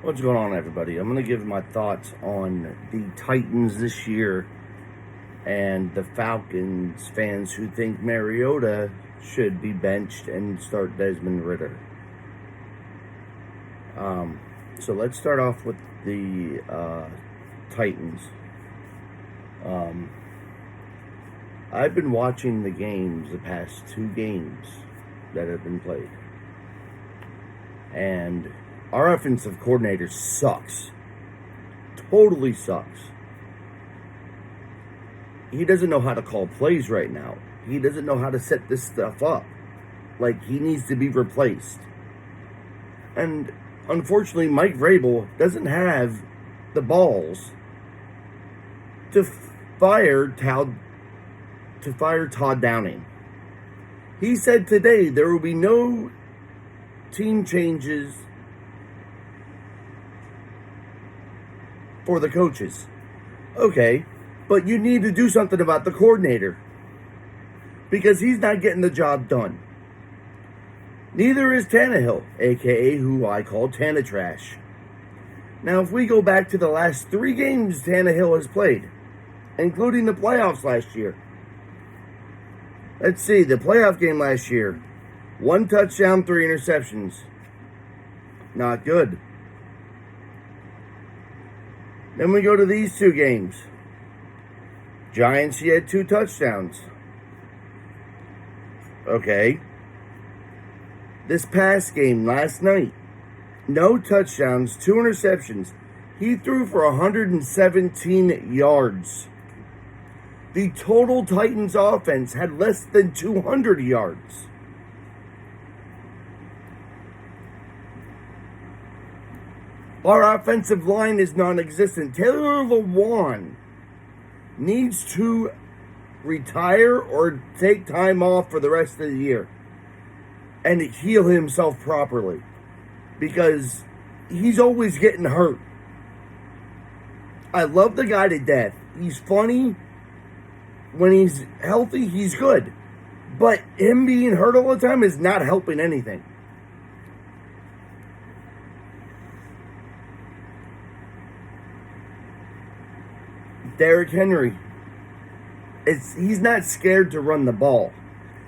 What's going on, everybody? I'm going to give my thoughts on the Titans this year and the Falcons fans who think Mariota should be benched and start Desmond Ridder. So let's start off with the Titans. I've been watching the games, the past 2 games that have been played. And our offensive coordinator sucks. Totally sucks. He doesn't know how to call plays right now. He doesn't know how to set this stuff up. Like, he needs to be replaced. And unfortunately, Mike Vrabel doesn't have the balls to fire Todd Downing. He said today there will be no team changes for the coaches. Okay, but you need to do something about the coordinator because he's not getting the job done. Neither is Tannehill, aka who I call Tana Trash. Now, if we go back to the last 3 games Tannehill has played, including the playoffs last year. Let's see, the playoff game last year, 1 touchdown, 3 interceptions. Not good. Then we go to these 2 games. Giants, he had 2 touchdowns. Okay. This past game, last night, no touchdowns, 2 interceptions. He threw for 117 yards. The total Titans offense had less than 200 yards. Our offensive line is non-existent. Taylor Lewan needs to retire or take time off for the rest of the year and heal himself properly because he's always getting hurt. I love the guy to death. He's funny. When he's healthy, he's good. But him being hurt all the time is not helping anything. Derrick Henry, he's not scared to run the ball.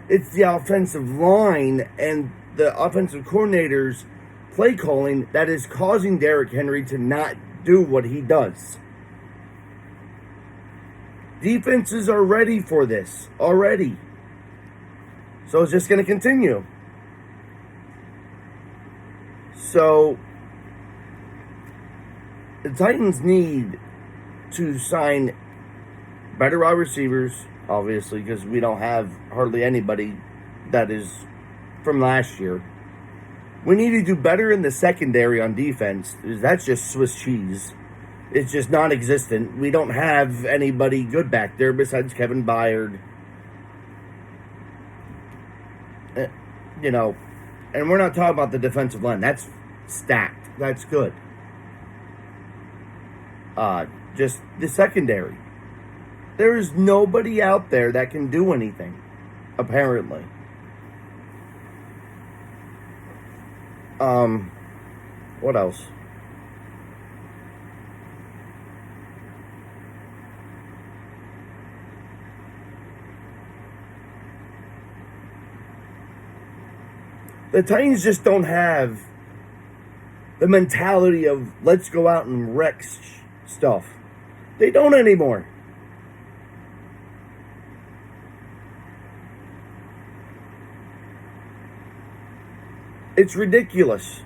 It's the offensive line and the offensive coordinator's play calling that is causing Derrick Henry to not do what he does. Defenses are ready for this already. So it's just going to continue. So the Titans need to sign better wide receivers, obviously, because we don't have hardly anybody that is from last year. We need to do better in the secondary on defense. That's just Swiss cheese. It's just non-existent. We don't have anybody good back there besides Kevin Byard. And we're not talking about the defensive line. That's stacked. That's good. Just the secondary. There is nobody out there that can do anything, apparently. What else? The Titans just don't have the mentality of let's go out and wreck stuff. They don't anymore. It's ridiculous.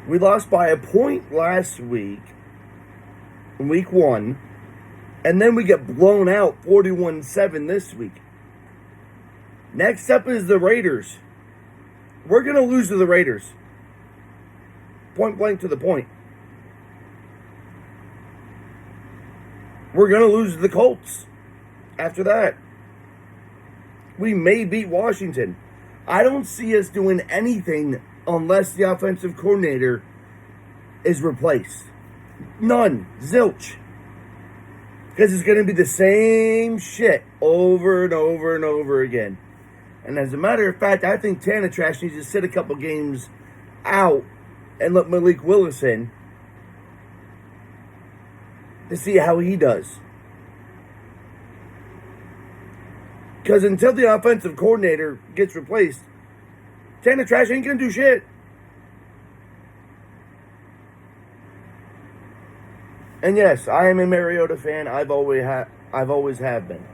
We lost by a point last week, week 1, and then we get blown out 41-7 this week. Next up is the Raiders. We're going to lose to the Raiders. Point blank to the point. We're going to lose to the Colts after that. We may beat Washington. I don't see us doing anything unless the offensive coordinator is replaced. None. Zilch. Because it's going to be the same shit over and over and over again. And as a matter of fact, I think Trash needs to sit a couple games out and let Malik Willis in to see how he does. Because until the offensive coordinator gets replaced, Trash ain't going to do shit. And yes, I am a Mariota fan. I've always have been.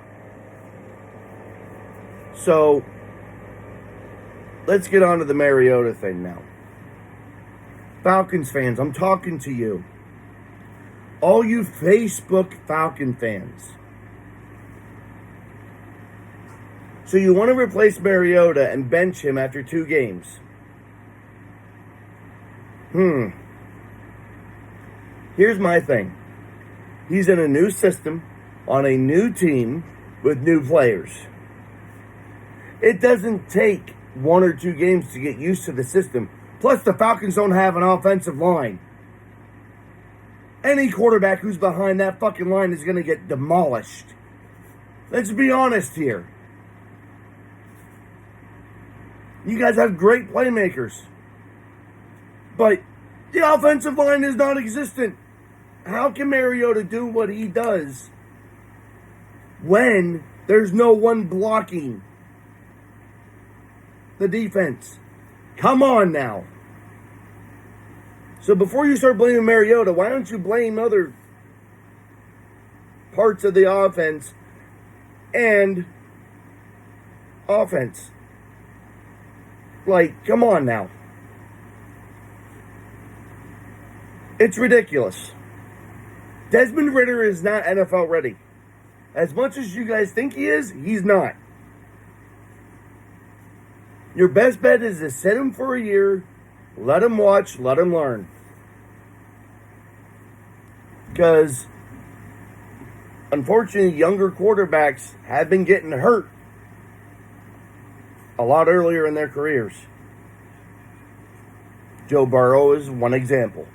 So, let's get on to the Mariota thing now. Falcons fans, I'm talking to you. All you Facebook Falcon fans. So you want to replace Mariota and bench him after 2 games. Here's my thing. He's in a new system, on a new team, with new players. It doesn't take 1 or 2 games to get used to the system. Plus, the Falcons don't have an offensive line. Any quarterback who's behind that fucking line is going to get demolished. Let's be honest here. You guys have great playmakers. But the offensive line is non-existent. How can Mariota do what he does when there's no one blocking the defense? Come on now. So before you start blaming Mariota, why don't you blame other parts of the offense and offense? Like, come on now. It's ridiculous. Desmond Ridder is not NFL ready. As much as you guys think he is, he's not. Your best bet is to sit him for a year, let him watch, let him learn. Because, unfortunately, younger quarterbacks have been getting hurt a lot earlier in their careers. Joe Burrow is one example.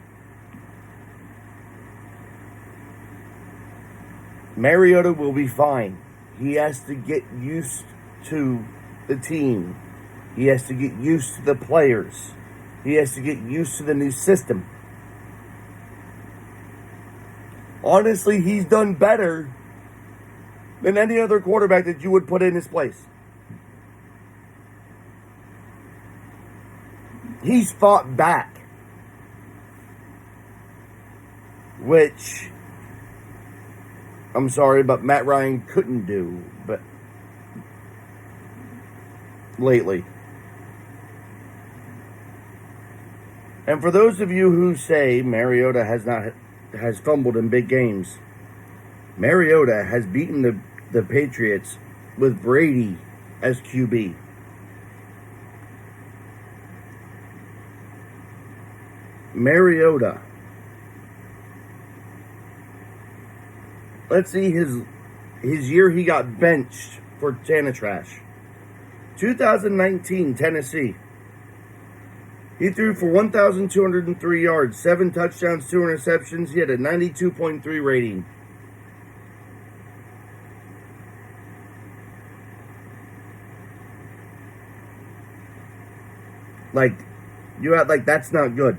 Mariota will be fine. He has to get used to the team. He has to get used to the players. He has to get used to the new system. Honestly, he's done better than any other quarterback that you would put in his place. He's fought back. Which, I'm sorry, but Matt Ryan couldn't do, but lately. And for those of you who say Mariota has fumbled in big games, Mariota has beaten the Patriots with Brady as QB. Mariota. Let's see his year he got benched for Trash. 2019, Tennessee. He threw for 1,203 yards, 7 touchdowns, 2 interceptions. He had a 92.3 rating. Like, you act like that's not good.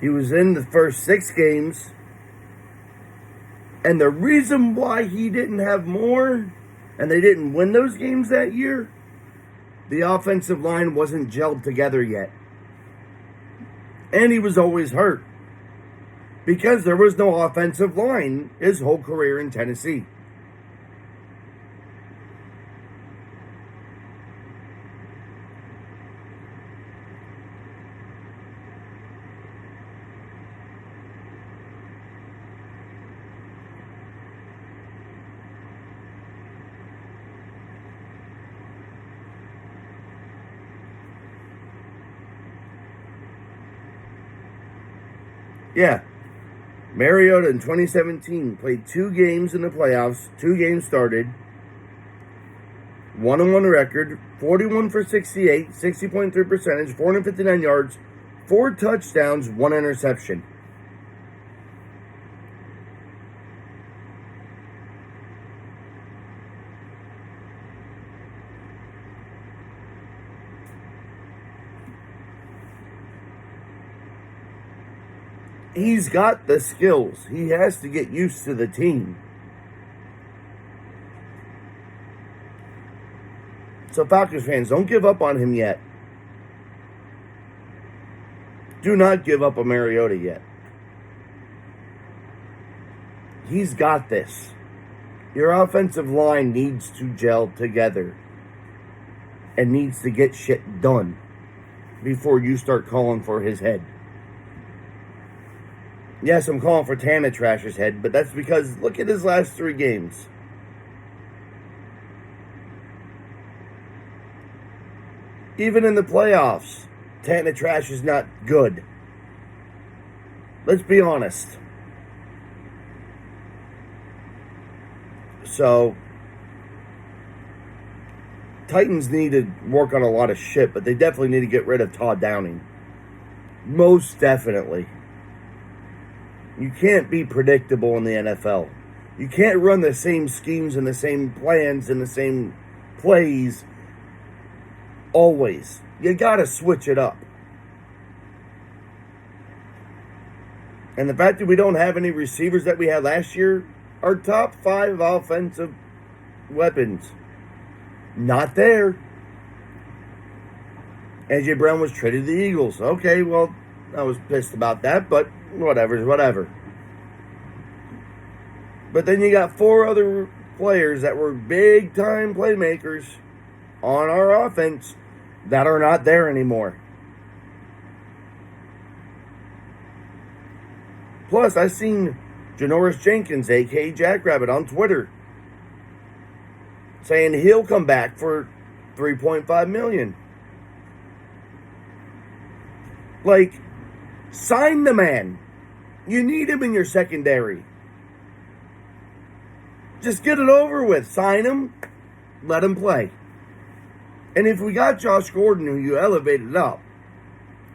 He was in the first 6 games. And the reason why he didn't have more, and they didn't win those games that year, the offensive line wasn't gelled together yet. And he was always hurt. Because there was no offensive line his whole career in Tennessee. Yeah. Mariota in 2017 played 2 games in the playoffs. 2 games started. 1-1 record. 41 for 68. 60.3 percentage. 459 yards. 4 touchdowns. 1 interception. He's got the skills. He has to get used to the team. So Falcons fans, don't give up on him yet. Do not give up on Mariota yet. He's got this. Your offensive line needs to gel together and needs to get shit done before you start calling for his head. Yes, I'm calling for Tana Trash's head, but that's because look at his last 3 games. Even in the playoffs, Tana Trash is not good. Let's be honest. So, Titans need to work on a lot of shit, but they definitely need to get rid of Todd Downing. Most definitely. You can't be predictable in the NFL. You can't run the same schemes and the same plans and the same plays always. You gotta switch it up. And the fact that we don't have any receivers that we had last year, our top 5 offensive weapons, not there. AJ Brown was traded to the Eagles. Okay, well, I was pissed about that, but whatever. But then you got 4 other players that were big-time playmakers on our offense that are not there anymore. Plus, I've seen Janoris Jenkins, a.k.a. Jackrabbit, on Twitter saying he'll come back for $3.5 million. Like, sign the man. You need him in your secondary. Just get it over with. Sign him. Let him play. And if we got Josh Gordon, who you elevated up,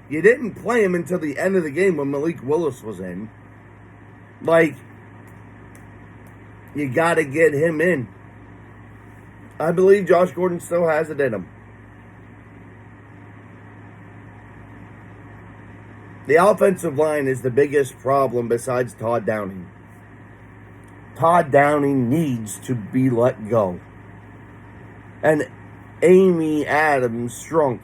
you didn't play him until the end of the game when Malik Willis was in. Like, you got to get him in. I believe Josh Gordon still has it in him. The offensive line is the biggest problem besides Todd Downing. Todd Downing needs to be let go. And Amy Adams Strunk,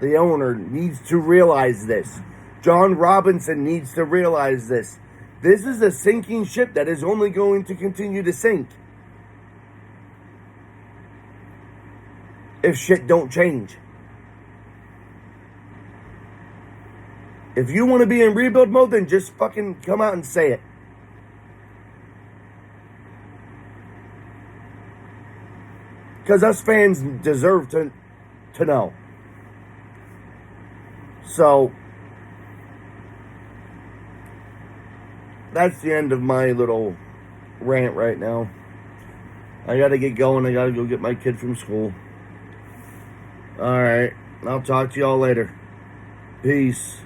the owner, needs to realize this. John Robinson needs to realize this. This is a sinking ship that is only going to continue to sink if shit don't change. If you want to be in rebuild mode, then just fucking come out and say it. Because us fans deserve to know. So, that's the end of my little rant right now. I gotta get going. I gotta go get my kid from school. Alright. I'll talk to y'all later. Peace.